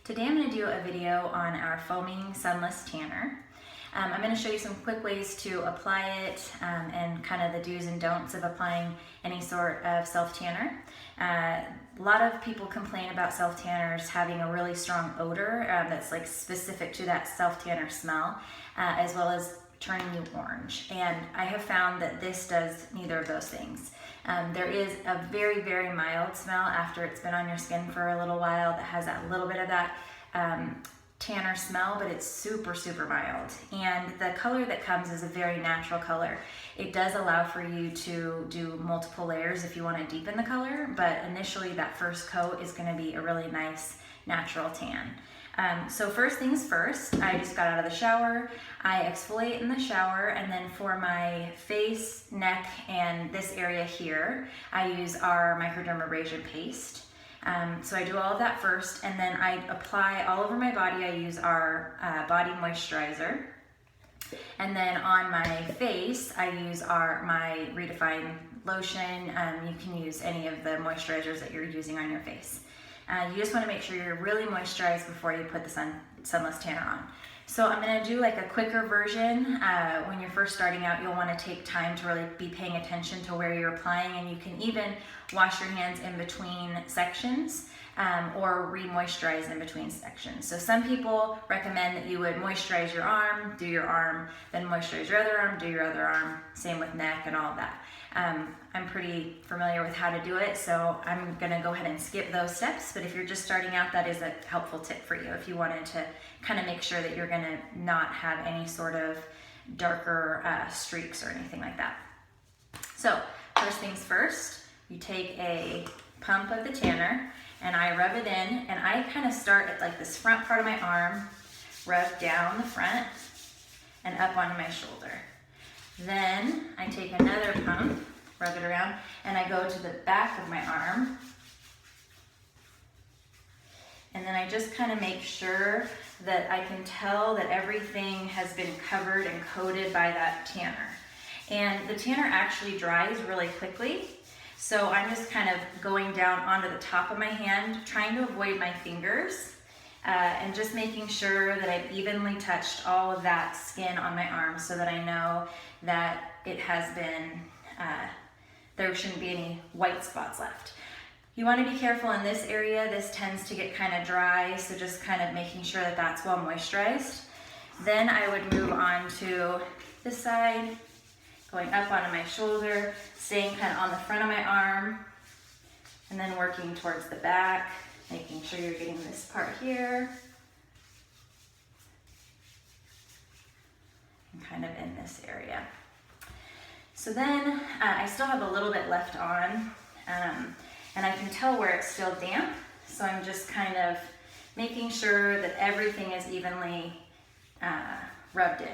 Today I'm going to do a video on our foaming sunless tanner. I'm going to show you some quick ways to apply it and kind of the do's and don'ts of applying any sort of self-tanner. A lot of people complain about self-tanners having a really strong odor that's like specific to that self-tanner smell, as well as turning you orange. And I have found that this does neither of those things. There is a very, very mild smell after it's been on your skin for a little while that has that little bit of that tanner smell, but it's super, super mild. And the color that comes is a very natural color. It does allow for you to do multiple layers if you want to deepen the color, but initially that first coat is going to be a really nice natural tan. So first things first, I just got out of the shower. I exfoliate in the shower, and then for my face, neck, and this area here, I use our microdermabrasion paste. So I do all of that first, and then I apply all over my body. I use our body moisturizer. And then on my face, I use my Redefine lotion. You can use any of the moisturizers that you're using on your face. You just want to make sure you're really moisturized before you put the sunless tanner on. So I'm going to do like a quicker version. When you're first starting out, you'll want to take time to really be paying attention to where you're applying, and you can even wash your hands in between sections or re-moisturize in between sections. So some people recommend that you would moisturize your arm, do your arm, then moisturize your other arm, do your other arm, same with neck and all of that. I'm pretty familiar with how to do it, so I'm going to go ahead and skip those steps, but if you're just starting out, that is a helpful tip for you if you wanted to kind of make sure that you're going to not have any sort of darker streaks or anything like that. So first things first, you take a pump of the tanner and I rub it in, and I kind of start at like this front part of my arm, rub down the front and up onto my shoulder. Then I take another pump, rub it around, and I go to the back of my arm. And then I just kind of make sure that I can tell that everything has been covered and coated by that tanner. And the tanner actually dries really quickly. So I'm just kind of going down onto the top of my hand, trying to avoid my fingers, and just making sure that I've evenly touched all of that skin on my arm so that I know that it has been, there shouldn't be any white spots left. You want to be careful in this area. This tends to get kind of dry, so just kind of making sure that that's well moisturized. Then I would move on to this side, going up onto my shoulder, staying kind of on the front of my arm, and then working towards the back, making sure you're getting this part here, and kind of in this area. So then I still have a little bit left on, and I can tell where it's still damp, so I'm just kind of making sure that everything is evenly rubbed in.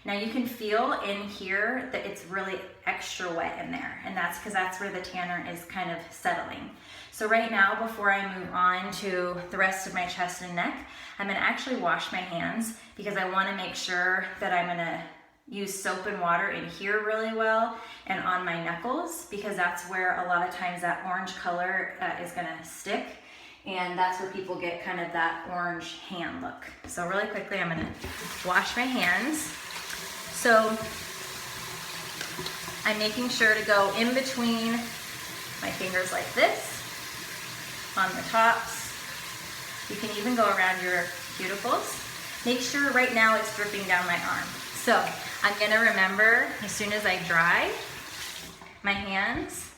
Now you can feel in here that it's really extra wet in there, and that's because that's where the tanner is kind of settling. So right now, before I move on to the rest of my chest and neck, I'm gonna actually wash my hands because I wanna make sure that I'm gonna use soap and water in here really well and on my knuckles, because that's where a lot of times that orange color is gonna stick, and that's where people get kind of that orange hand look. So really quickly, I'm gonna wash my hands. So I'm making sure to go in between my fingers like this, on the tops. You can even go around your cuticles. Make sure right now it's dripping down my arm. So I'm gonna remember, as soon as I dry my hands,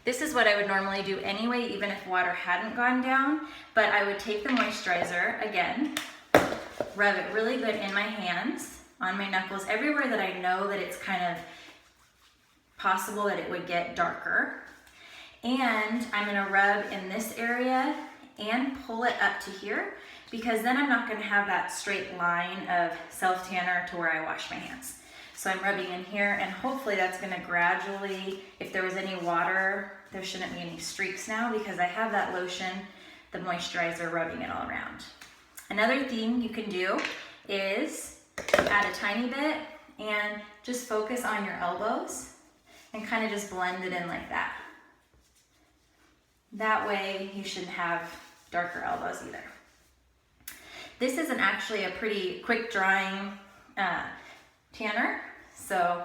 this is what I would normally do anyway, even if water hadn't gone down, but I would take the moisturizer again, rub it really good in my hands, on my knuckles, everywhere that I know that it's kind of possible that it would get darker. And I'm gonna rub in this area and pull it up to here, because then I'm not gonna have that straight line of self-tanner to where I wash my hands. So I'm rubbing in here, and hopefully that's gonna gradually, if there was any water, there shouldn't be any streaks now because I have that lotion, the moisturizer, rubbing it all around. Another thing you can do is add a tiny bit and just focus on your elbows and kind of just blend it in like that. That way you should have darker elbows either. This isn't actually a pretty quick drying tanner, so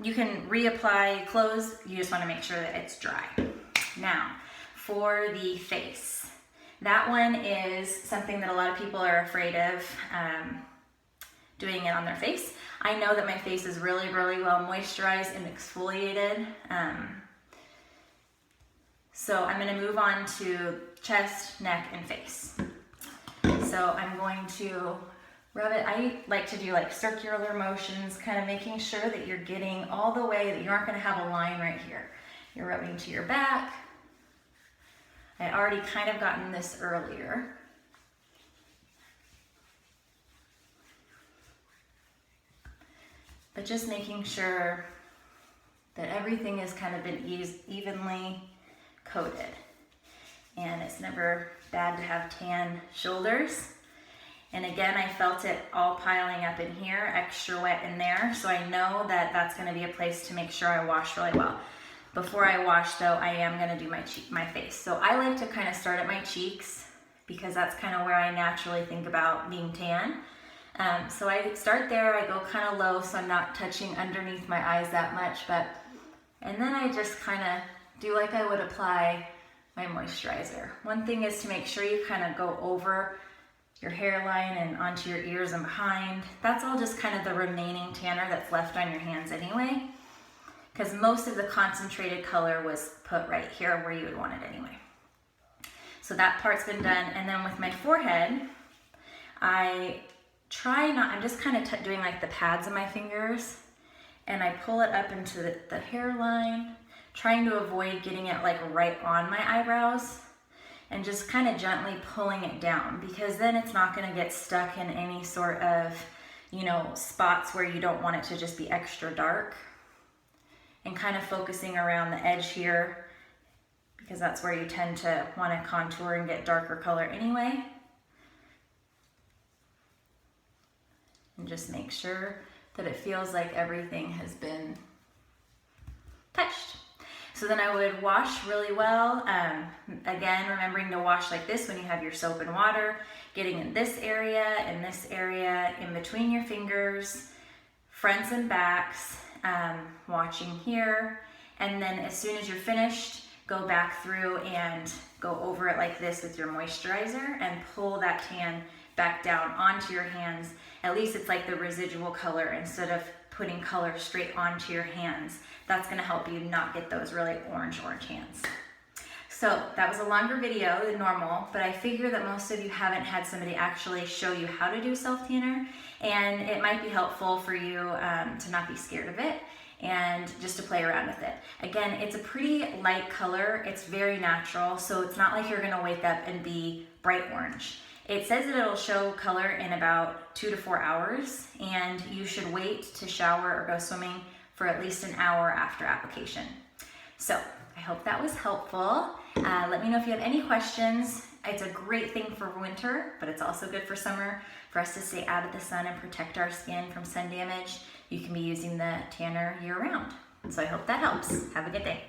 you can reapply clothes. You just want to make sure that it's dry. Now, for the face, that one is something that a lot of people are afraid of doing it on their face. I know that my face is really, really well moisturized and exfoliated. So I'm going to move on to chest, neck, and face. So I'm going to rub it. I like to do like circular motions, kind of making sure that you're getting all the way, that you aren't going to have a line right here. You're rubbing to your back. I already kind of gotten this earlier. But just making sure that everything has kind of been evenly coated. And it's never bad to have tan shoulders. And again, I felt it all piling up in here, extra wet in there. So I know that that's going to be a place to make sure I wash really well. Before I wash though, I am going to do my face. So I like to kind of start at my cheeks because that's kind of where I naturally think about being tan. So I start there, I go kind of low so I'm not touching underneath my eyes that much, and then I just kind of do like I would apply my moisturizer. One thing is to make sure you kind of go over your hairline and onto your ears and behind. That's all just kind of the remaining tanner that's left on your hands anyway, because most of the concentrated color was put right here where you would want it anyway. So that part's been done. And then with my forehead, I try not, I'm just kind of doing like the pads of my fingers, and I pull it up into the hairline, trying to avoid getting it like right on my eyebrows, and just kind of gently pulling it down, because then it's not going to get stuck in any sort of, you know, spots where you don't want it to just be extra dark, and kind of focusing around the edge here, because that's where you tend to want to contour and get darker color anyway. And just make sure that it feels like everything has been touched. So then I would wash really well. Again, remembering to wash like this when you have your soap and water, getting in this area, in between your fingers, fronts and backs, watching here. And then as soon as you're finished, go back through and go over it like this with your moisturizer and pull that tan back down onto your hands. At least it's like the residual color instead of putting color straight onto your hands. That's going to help you not get those really orange hands. So that was a longer video than normal, but I figure that most of you haven't had somebody actually show you how to do self-tanner, and it might be helpful for you to not be scared of it and just to play around with it. Again, it's a pretty light color. It's very natural, so it's not like you're going to wake up and be bright orange. It says that it'll show color in about 2 to 4 hours, and you should wait to shower or go swimming for at least an hour after application. So I hope that was helpful. Let me know if you have any questions. It's a great thing for winter, but it's also good for summer for us to stay out of the sun and protect our skin from sun damage. You can be using the tanner year round. So I hope that helps. Have a good day.